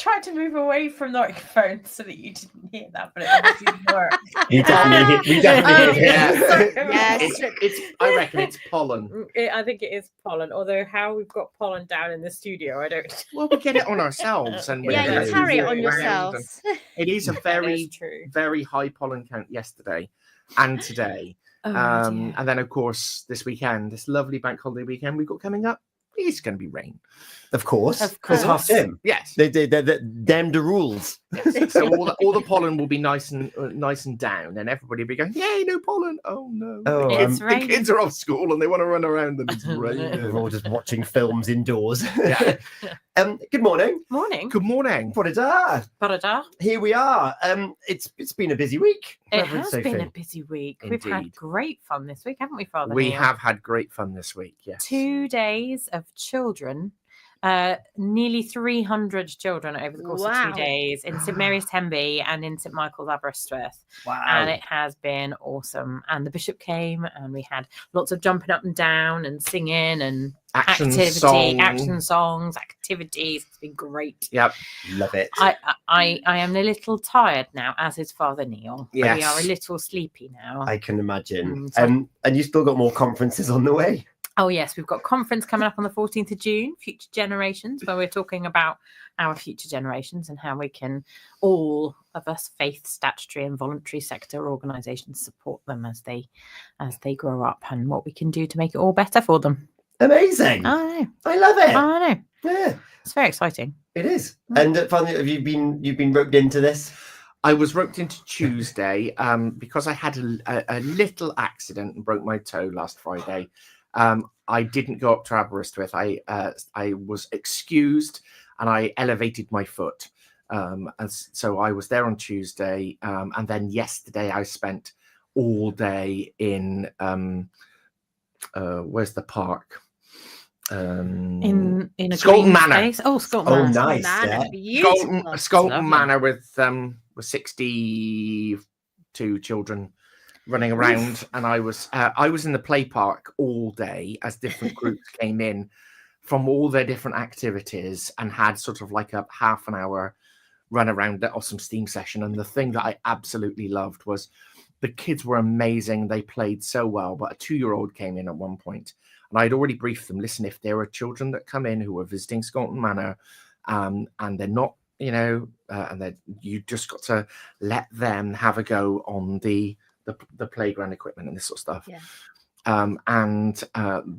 tried to move away from the microphone so that you didn't hear that, but it obviously didn't work. We definitely hear I reckon it's pollen. I think it is pollen, although how we've got pollen down in the studio, I don't. Well, we get it on ourselves, and Yeah, we you carry it on around, yourselves. and It is a That very, is true. very high pollen count yesterday and today. Oh, And then, of course, this weekend, this lovely bank holiday weekend we've got coming up, it's going to be rain. Of course. Of It's half course. term. Yes. Them the rules. Yes. So all the pollen will be nice and down, and everybody will be going, "Yay, no pollen!" Oh no! Oh, It's the raining. kids are off school and they want to run around and it's We're raining. all just watching films indoors. Yeah. Good morning. Morning. Good morning. Ba-da-da. Ba-da-da. Here we are. It's been a busy week. It Reverend has Sophie. been a busy week. We've had Indeed. great fun this week, haven't we, Father? We Neil? have had great fun this week. Yes. 2 days of children, nearly 300 children over the course of Wow. 2 days in St Mary's Tenby and in St Michael's Aberystwyth. Wow. And it has been awesome. And the bishop came and we had lots of jumping up and down and singing and action songs, activities. It's been great. Yep. Love it. I am a little tired now, as is Father Neil. Yes. We are a little sleepy now. I can imagine. So- And you still got more conferences on the way. Oh, yes, we've got a conference coming up on the 14th of June, Future Generations, where we're talking about our future generations and how we can, all of us, faith, statutory and voluntary sector organisations, support them as they grow up and what we can do to make it all better for them. Amazing. I know. I love it. I know. Yeah, It's very exciting. it is. And finally, have you've been roped into this? I was roped into Tuesday because I had a little accident and broke my toe last Friday. I didn't go up to Aberystwyth. I was excused and I elevated my foot. And so I was there on Tuesday. And then yesterday I spent all day in, where's the park? In a Scolton green Manor. space. Oh, Scolton Oh, Manor. nice. Man, Yeah. beautiful. Scolton Lovely. Manor with 62 children running around, and I was in the play park all day as different groups came in from all their different activities and had sort of like a half an hour run around at Awesome Steam session. And the thing that I absolutely loved was the kids were amazing. They played so well, but a 2-year-old came in at one point and I'd already briefed them, listen, if there are children that come in who are visiting Scolton Manor and they're not, and you just got to let them have a go on the playground equipment and this sort of stuff. Yeah.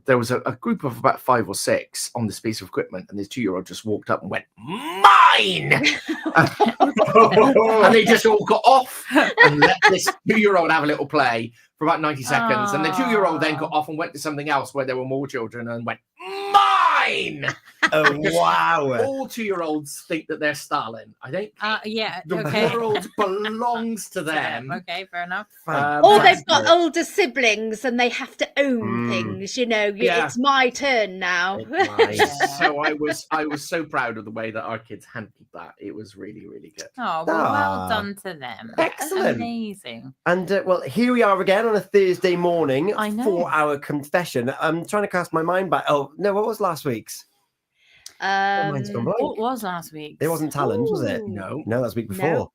There was a group of about 5 or 6 on this piece of equipment, and this 2-year-old just walked up and went, "Mine!" And they just all got off and let this 2-year-old have a little play for about 90 seconds. And the 2-year-old then got off and went to something else where there were more children and went, "Mine!" Oh, wow. All 2-year-olds think that they're Stalin. I think Yeah. the Okay. world belongs to them. Okay, fair enough. Or they've got Fantastic. older siblings and they have to own Mm. things, Yeah. It's my turn now. Nice. So I was so proud of the way that our kids handled that. It was really, really good. Oh, well Ah. done to them. Excellent. Amazing. And well, here we are again on a Thursday morning I know. for our confession. I'm trying to cast my mind back. Oh no, what was last week's? Mine's gone blank. What was last week? It wasn't Talons, was it? Ooh. No. No, that was the week before. No.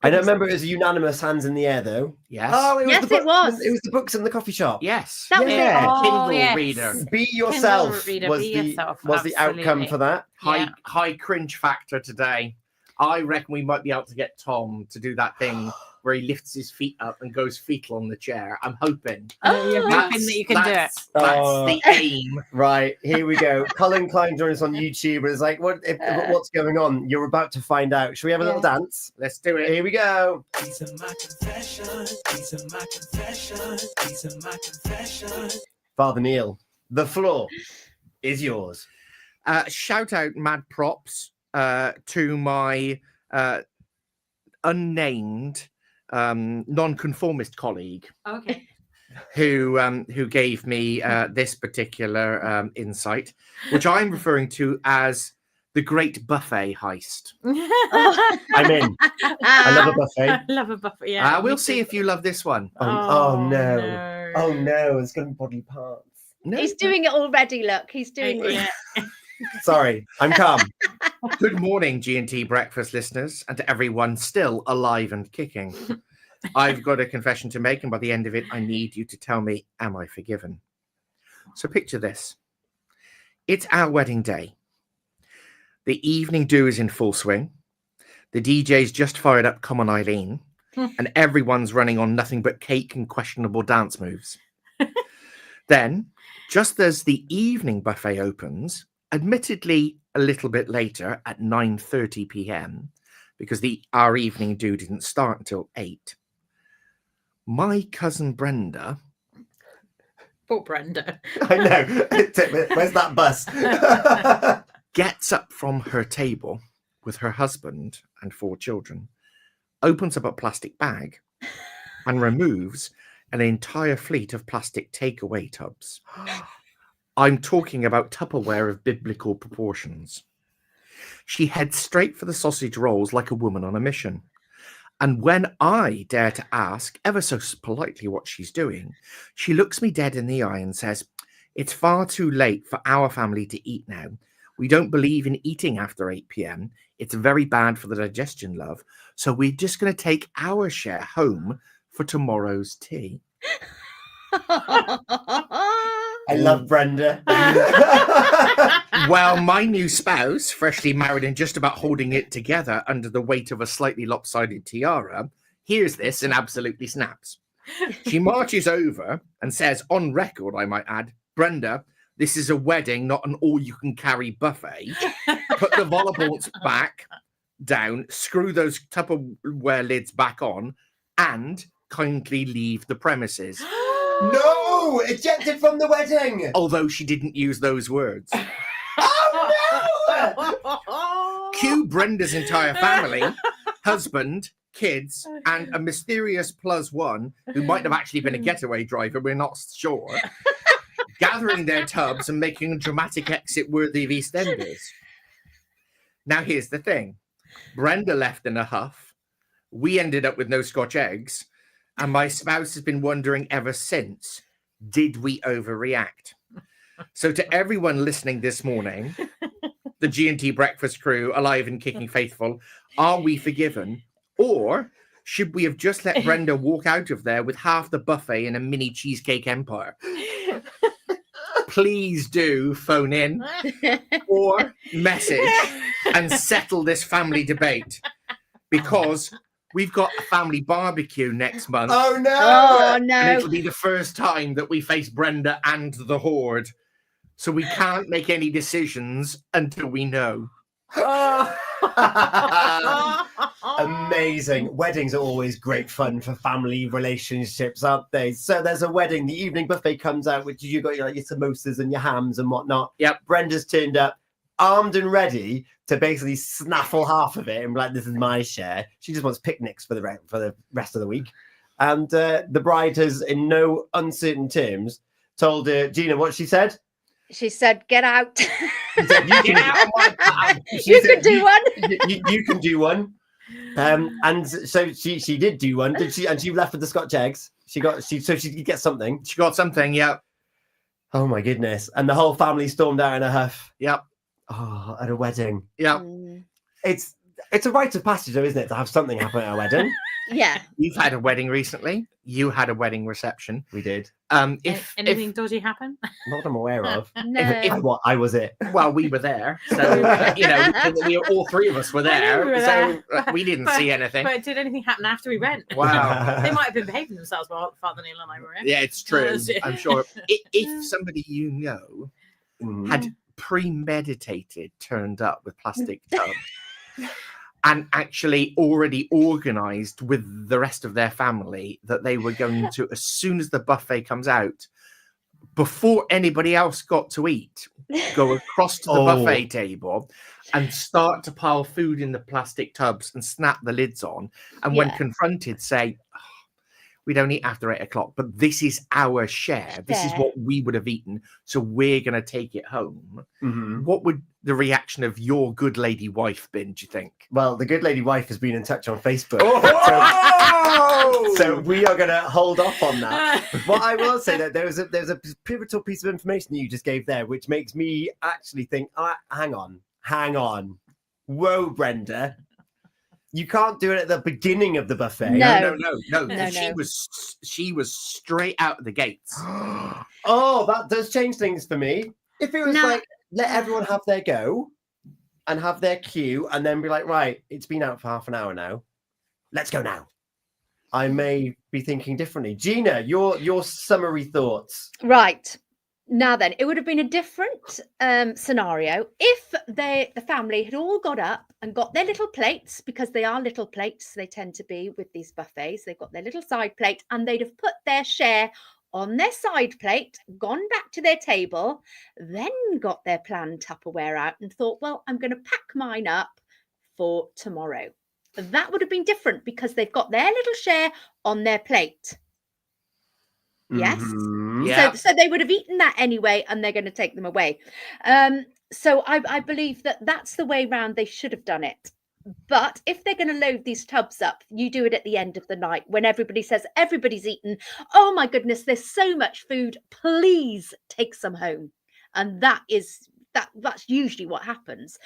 I don't remember. It was unanimous hands in the air though. Yes. Oh, it was Yes, the it was. It was the books in the coffee shop. Yes. That was Yeah. it. Oh, Kindle yes. reader. Be yourself reader, was be the yourself, was the outcome absolutely. for that. Yeah. High cringe factor today. I reckon we might be able to get Tom to do that thing where he lifts his feet up and goes fetal on the chair. I'm hoping. Oh, you're That's- hoping that you can do it. That's Oh. the aim. Right, here we go. Colin Klein joined us on YouTube and it's like, what's going on? You're about to find out. Should we have a little dance? Let's do it. Here we go. These are my confessions. These are my confessions. These are my confessions. Father Neil, the floor is yours. Shout out mad props to my unnamed non-conformist colleague Okay. who gave me this particular insight, which I'm referring to as the Great Buffet Heist. I'm in. I love a buffet. I love a buffet. Yeah. We'll see if you love this one. Oh, no. Oh no, it's going to be bodily parts. No, He's doing it already, look. He's doing it. Yeah. Sorry, I'm calm. Good morning, G&T Breakfast listeners, and to everyone still alive and kicking. I've got a confession to make, and by the end of it, I need you to tell me, am I forgiven? So picture this. It's our wedding day. The evening do is in full swing. The DJ's just fired up Come On Eileen, and everyone's running on nothing but cake and questionable dance moves. Then, just as the evening buffet opens, admittedly a little bit later at 9:30 p.m, because our evening do didn't start until 8, my cousin Brenda... Poor Brenda. I know. Where's that bus? gets up from her table with her husband and 4 children, opens up a plastic bag, and removes an entire fleet of plastic takeaway tubs. I'm talking about Tupperware of biblical proportions. She heads straight for the sausage rolls like a woman on a mission. And when I dare to ask, ever so politely, what she's doing, she looks me dead in the eye and says, "It's far too late for our family to eat now. We don't believe in eating after 8 p.m. It's very bad for the digestion, love. So we're just going to take our share home for tomorrow's tea." I love Brenda. Well, my new spouse, freshly married and just about holding it together under the weight of a slightly lopsided tiara, hears this and absolutely snaps. She marches over and says, on record, I might add, "Brenda, this is a wedding, not an all-you-can-carry buffet. Put the volleyballs back down, screw those Tupperware lids back on, and kindly leave the premises." No! Ejected from the wedding! Although she didn't use those words. Oh, Cue Brenda's entire family, husband, kids, and a mysterious +1 who might have actually been a getaway driver, we're not sure, gathering their tubs and making a dramatic exit worthy of EastEnders. Now, here's the thing. Brenda left in a huff. We ended up with no Scotch eggs. And my spouse has been wondering ever since, did we overreact? So to everyone listening this morning, the G&T Breakfast crew, alive and kicking faithful, are we forgiven? Or should we have just let Brenda walk out of there with half the buffet in a mini cheesecake empire? Please do phone in or message and settle this family debate, because we've got a family barbecue next month. Oh, no! Oh And no. it'll be the first time that we face Brenda and the Horde. So we can't make any decisions until we know. Amazing. Weddings are always great fun for family relationships, aren't they? So there's a wedding, the evening buffet comes out, which you got your samosas and your hams and whatnot. Yep. Brenda's turned up, armed and ready to basically snaffle half of it and be like, "This is my share." She just wants picnics for the rest of the week. And the bride has, in no uncertain terms, told Gina what she said. She said, "Get out." She said, "You Get out of my bag. You could do one. You can do one." And so she did do one. Did she? And she left with the Scotch eggs. So she could get something. She got something, yep. Oh my goodness! And the whole family stormed out in a huff. Yep. Oh, at a wedding. Yep. It's a rite of passage, though, isn't it, to have something happen at a wedding? Yeah. You've had a wedding recently. You had a wedding reception. We did. If Anything dodgy happen? Not that I'm aware of. No. I was it. well, we were there, so all 3 of us were there, we were so we didn't see anything. But did anything happen after we went? Wow. They might have been behaving themselves while Father Neil and I were in. Yeah, it's true. That's it. I'm sure. If somebody you know Mhm. had premeditated turned up with plastic tubs and actually already organized with the rest of their family that they were going to, as soon as the buffet comes out, before anybody else got to eat, go across to the buffet table and start to pile food in the plastic tubs and snap the lids on, and when Yeah. confronted say, we don't eat after 8 o'clock, but this is our share. This is Share. what we would have eaten. So we're going to take it home. Mhm. What would the reaction of your good lady wife been, do you think? Well, the good lady wife has been in touch on Facebook. Oh! So we are going to hold off on that. What I will say that there's a pivotal piece of information that you just gave there, which makes me actually think, hang on. Whoa, Brenda. You can't do it at the beginning of the buffet. No. No, She was straight out of the gates. Oh, that does change things for me. If it was No. like, let everyone have their go and have their cue and then be like, right, it's been out for half an hour now. Let's go now. I may be thinking differently. Gina, your summary thoughts. Right. Now then, it would have been a different scenario if the family had all got up and got their little plates, because they are little plates, they tend to be with these buffets. They've got their little side plate and they'd have put their share on their side plate, gone back to their table, then got their planned Tupperware out and thought, well, I'm going to pack mine up for tomorrow. That would have been different because they've got their little share on their plate. Yes. Mhm. Yeah. So they would have eaten that anyway, and they're going to take them away. So I believe that that's the way round they should have done it. But if they're going to load these tubs up, you do it at the end of the night when everybody says everybody's eaten. Oh my goodness, there's so much food. Please take some home. And that's usually what happens.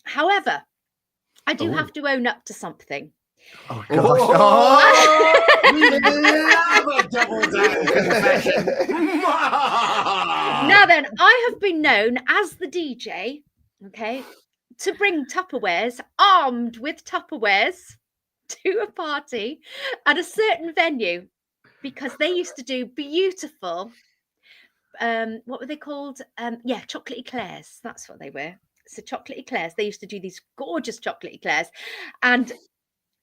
However, I do have to own up to something. Oh, Oh, we love a double down confession. Now then, I have been known as the DJ, okay, to bring Tupperwares, armed with Tupperwares, to a party at a certain venue, because they used to do beautiful, what were they called? Chocolate eclairs. That's what they were. So chocolate eclairs. They used to do these gorgeous chocolate eclairs, and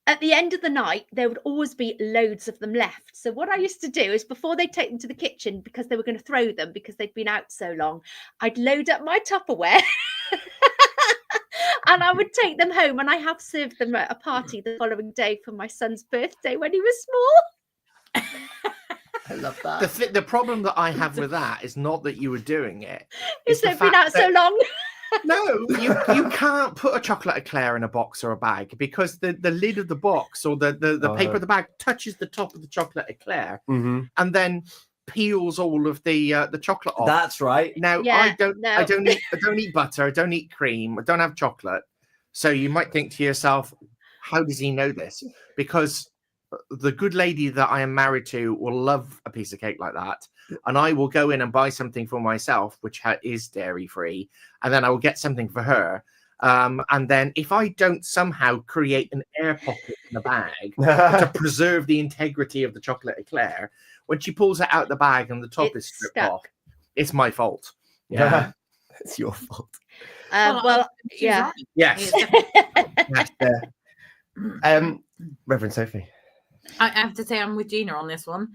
at the end of the night, there would always be loads of them left. So what I used to do is, before they take them to the kitchen, because they were going to throw them because they'd been out so long, I'd load up my Tupperware and I would take them home. And I have served them at a party the following day for my son's birthday when he was small. I love that. The problem that I have with that is not that you were doing it. Because It's the they've been fact out so that- long. No, you can't put a chocolate eclair in a box or a bag because the lid of the box or the paper of the bag touches the top of the chocolate eclair Mhm. and then peels all of the chocolate off. That's right. Now Yeah, I don't no. eat butter, I don't eat cream, I don't have chocolate. So you might think to yourself, how does he know this? Because the good lady that I am married to will love a piece of cake like that, and I will go in and buy something for myself which is dairy free, and then I will get something for her. And then if I don't somehow create an air pocket in the bag to preserve the integrity of the chocolate eclair, when she pulls it out the bag and the top is It's stripped stuck. off, it's my fault. Yeah. It's your fault. She's yeah. right. Yes. Reverend Sophie. I have to say I'm with Gina on this one.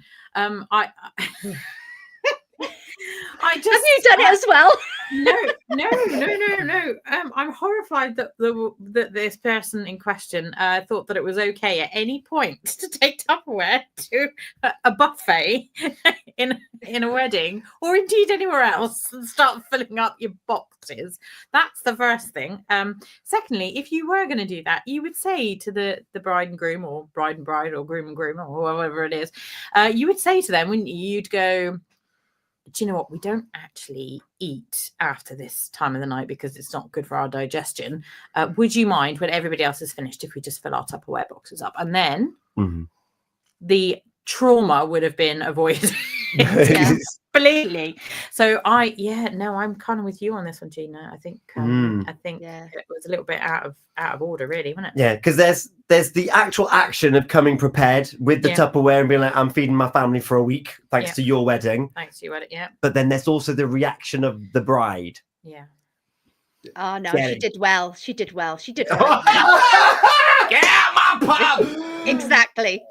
I just Have you done it as well? No. I'm horrified that that this person in question thought that it was okay at any point to take Tupperware to a buffet in a wedding or indeed anywhere else and start filling up your boxes. That's the first thing. Secondly, if you were going to do that, you would say to the bride and groom, or bride and bride, or groom and groom, or whoever it is, you would say to them, wouldn't you? You'd go, do you know what? We don't actually eat after this time of the night because it's not good for our digestion. Would you mind, when everybody else is finished, if we just fill our Tupperware boxes up? And then the trauma would have been avoided completely. So I'm kind of with you on this one, Gina. I think Yeah. it was a little bit out of order, really, wasn't it? Yeah, because there's the actual action of coming prepared with the Yeah. Tupperware and being like, I'm feeding my family for a week thanks Yeah. to your wedding. Thanks, you had it. Yeah, But then there's also the reaction of the bride. yeah. Oh no, Getting- she did well. She did well. She did well. Get out my pub! Exactly.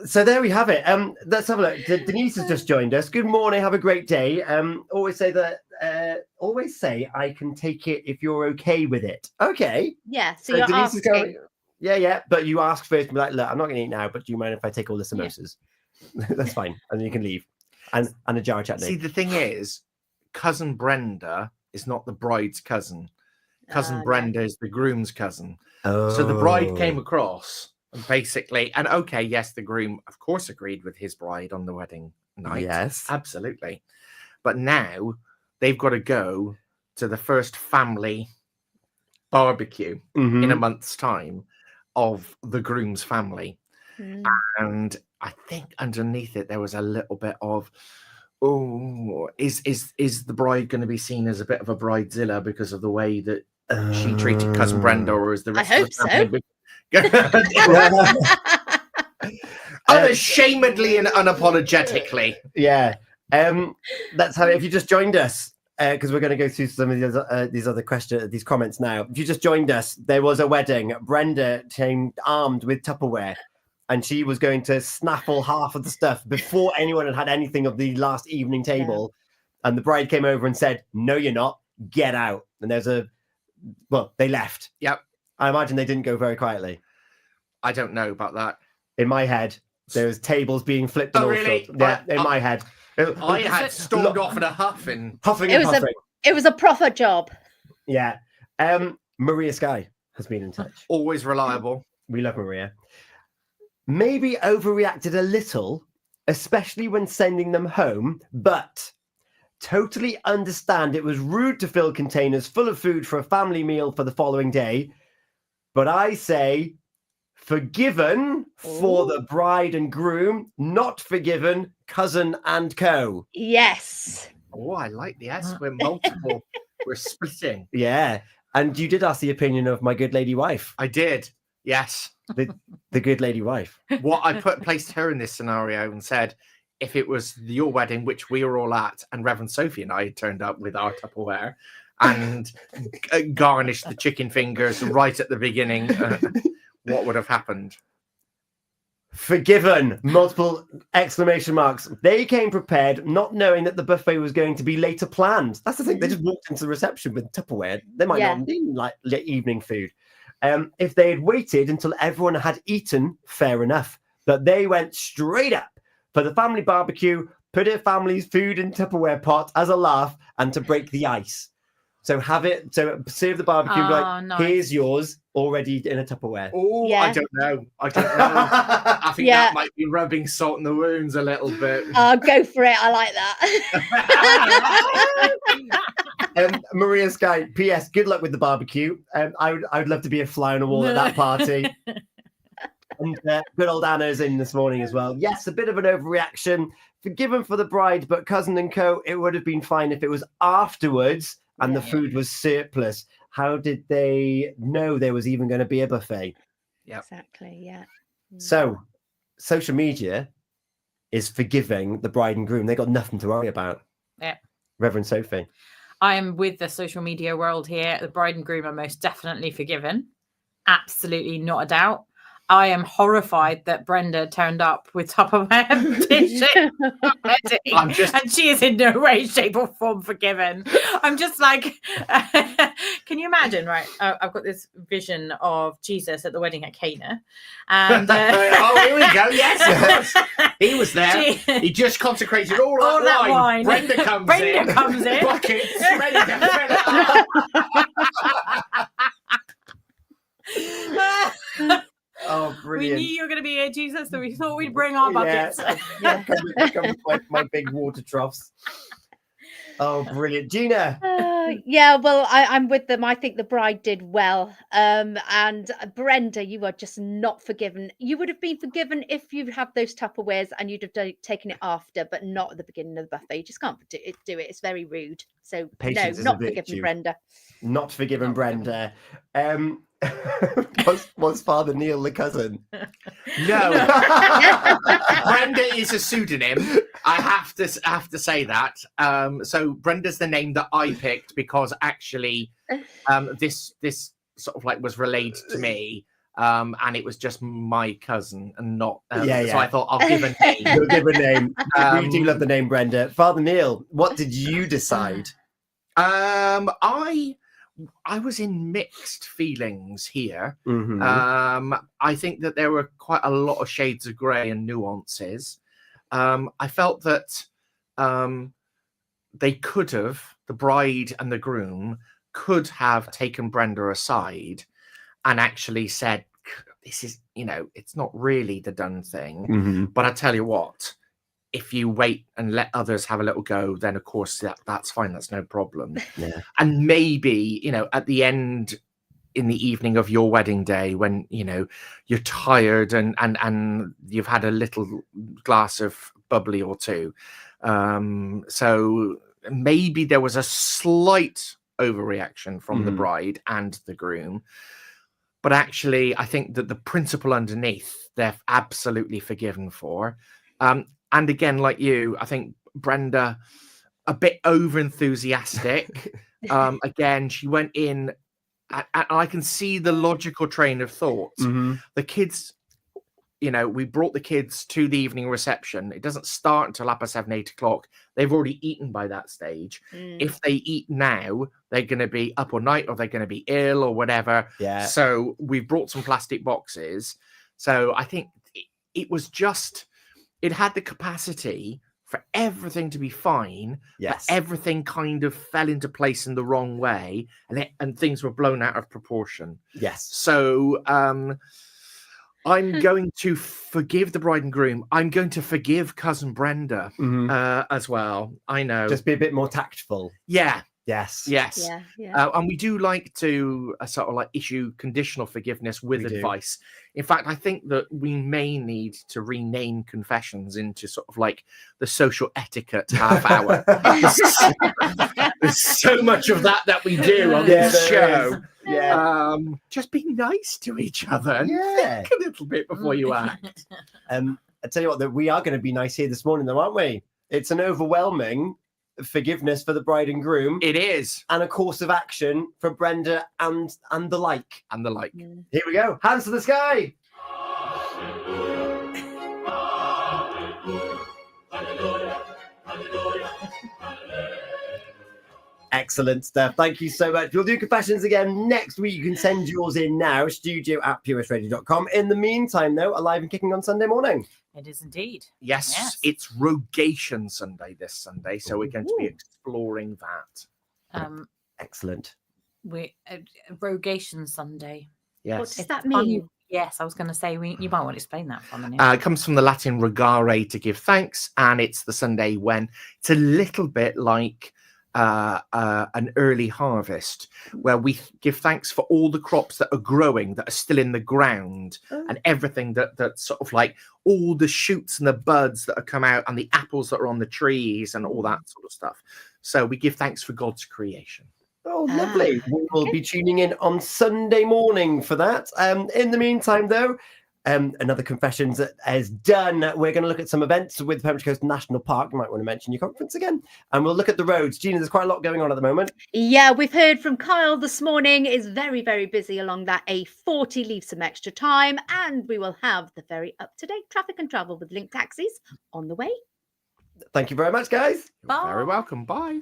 So there we have it. Let's have a look. Denise has just joined us. Good morning. Have a great day. Always say I can take it if you're okay with it. Okay. Yeah. So you're Denise is asking. going. Yeah. But you ask first, be like, look, I'm not going to eat now, but do you mind if I take all the Yeah. samosas? That's fine. And then you can leave. And a jar of chutney. See, the thing is, cousin Brenda is not the bride's cousin. Cousin No. Brenda is the groom's cousin. So the bride came Oh. across and basically, and okay, yes, the groom, of course, agreed with his bride on the wedding night. Yes. Absolutely. But now they've got to go to the first family barbecue Mhm. in a month's time of the groom's family. Mm. And I think underneath it there was a little bit of, oh, is the bride going to be seen as a bit of a bridezilla because of the way that she treated cousin Brenda, or is the I rest of the hope family unashamedly and unapologetically? Yeah. That's how. If you just joined us, because we're going to go through some of these other questions, these comments now. If you just joined us, there was a wedding. Brenda came armed with Tupperware, and she was going to snaffle half of the stuff before anyone had anything of the last evening table. And the bride came over and said, "No, you're not. Get out." And they left. Yep. I imagine they didn't go very quietly. I don't know about that. In my head, there was tables being flipped. Oh, and all really? sorts. Yeah, in my head. I had stormed off in a huff and Huffing It and was a- puffing. It was a proper job. Yeah. Maria Sky has been in touch. always reliable. We love Maria. Maybe overreacted a little, especially when sending them home, but totally understand it was rude to fill containers full of food for a family meal for the following day. But I say forgiven for Ooh. the bride and groom, not forgiven cousin and co. Yes. Oh, I like the S. We're multiple. We're splitting. Yeah. And you did ask the opinion of my good lady wife, I did. Yes. the good lady wife. What I placed her in this scenario and said, if it was your wedding, which we were all at, and Reverend Sophie and I had turned up with our Tupperware and garnished the chicken fingers right at the beginning, what would have happened? Forgiven! Multiple exclamation marks. They came prepared, not knowing that the buffet was going to be later planned. That's the thing. They just walked into the reception with Tupperware. They might not need like evening food. If they had waited until everyone had eaten, fair enough. But they went straight up for the family barbecue, put their family's food in Tupperware pot as a laugh, and to break the ice. So serve the barbecue. Oh, like, nice. Here's yours already in a Tupperware. Oh, Yeah. I don't know. I think Yeah. that might be rubbing salt in the wounds a little bit. Go for it. I like that. Maria Sky, P.S. Good luck with the barbecue. I would love to be a fly on the wall at that party. And good old Anna's in this morning as well. Yes, a bit of an overreaction. Forgiven for the bride, but cousin and co, it would have been fine if it was afterwards and the Yeah. food was surplus. How did they know there was even going to be a buffet? Exactly. Yeah. So, social media is forgiving the bride and groom. They got nothing to worry about. Yeah. Reverend Sophie. I am with the social media world here. The bride and groom are most definitely forgiven. Absolutely not a doubt. I am horrified that Brenda turned up with Tupperware dishes already, I'm just- and she is in no way, shape, or form forgiven. I'm just like, can you imagine? Right, I've got this vision of Jesus at the wedding at Cana, and Oh, here we go. Yes, he was there. She- He just consecrated all All that that wine. wine. Brenda comes Brenda in. comes in. Buckets ready to fill it up. Oh, we brilliant. knew you were going to be here, Jesus, so we thought we'd bring our Yeah. buckets. Yeah, come with my big water troughs. Oh, brilliant. Gina. Yeah, well, I'm with them. I think the bride did well. And Brenda, you are just not forgiven. You would have been forgiven if you'd had those Tupperwares and you'd have taken it after, but not at the beginning of the buffet. You just can't do it. It's very rude. So Patience is no, a not forgiven, virtue. Brenda. Not forgiven, Not Brenda. Was Father Neil the cousin? No, Brenda is a pseudonym. I have to say that. So Brenda's the name that I picked because actually, this sort of like was relayed to me, and it was just my cousin and not. So I thought I'll give a name. You'll give a name. We do Um, love the name Brenda. Father Neil, what did you decide? I I was in mixed feelings here. Mhm. I think that there were quite a lot of shades of grey and nuances. I felt that they could have, the bride and the groom could have taken Brenda aside and actually said, this is, it's not really the done thing. Mhm. But I tell you what, if you wait and let others have a little go, then of course that's fine. That's no problem. Yeah. And maybe, at the end, in the evening of your wedding day, when you're tired and you've had a little glass of bubbly or two, so maybe there was a slight overreaction from the bride and the groom, but actually I think that the principle underneath they're absolutely forgiven for. And again, like you, I think Brenda a bit over enthusiastic. Again, she went in. I can see the logical train of thought. Mhm. The kids, we brought the kids to the evening reception. It doesn't start until up at 7, 8 o'clock. They've already eaten by that stage. If they eat now, they're going to be up all night or they're going to be ill or whatever. Yeah. So we've brought some plastic boxes. So I think it was just, it had the capacity for everything to be fine, Yes. but everything kind of fell into place in the wrong way, and things were blown out of proportion. Yes. So I'm going to forgive the bride and groom. I'm going to forgive cousin Brenda as well. I know. Just be a bit more tactful. Yeah. Yes. Yes. Yeah. And we do like to sort of like issue conditional forgiveness with We do. advice. In fact, I think that we may need to rename confessions into sort of like the social etiquette half hour. There's so much of that we do on Yeah, this there show. is. Yeah. Just be nice to each other and Yeah. think a little bit before you act. I tell you what, that we are going to be nice here this morning, though, aren't we? It's an overwhelming forgiveness for the bride and groom, It is. and a course of action for Brenda and the like. And the like. Here we go. Hands to the sky. Excellent stuff. Thank you so much. We'll do confessions again next week. You can send yours in now, studio@purewestradio.com. In the meantime, though, alive and kicking on Sunday morning. It is indeed. Yes, it's Rogation Sunday this Sunday, so we're going to be exploring that. Excellent. We Rogation Sunday. Yes. What does It's that funny- mean? Yes, I was going to say you might want to explain that for me. It comes from the Latin regare, to give thanks, and it's the Sunday when it's a little bit like an early harvest, where we give thanks for all the crops that are growing, that are still in the ground, and everything that sort of like all the shoots and the buds that have come out, and the apples that are on the trees, and all that sort of stuff. So we give thanks for God's creation. Oh, lovely. We will be tuning in on Sunday morning for that. In the meantime, though, another confessions is done. We're going to look at some events with Pembrokeshire Coast National Park. You might want to mention your conference again. And we'll look at the roads. Gina, there's quite a lot going on at the moment. Yeah, we've heard from Kyle this morning. Is very, very busy along that A40. Leave some extra time. And we will have the very up-to-date traffic and travel with Link Taxis on the way. Thank you very much, guys. You're very welcome. Bye.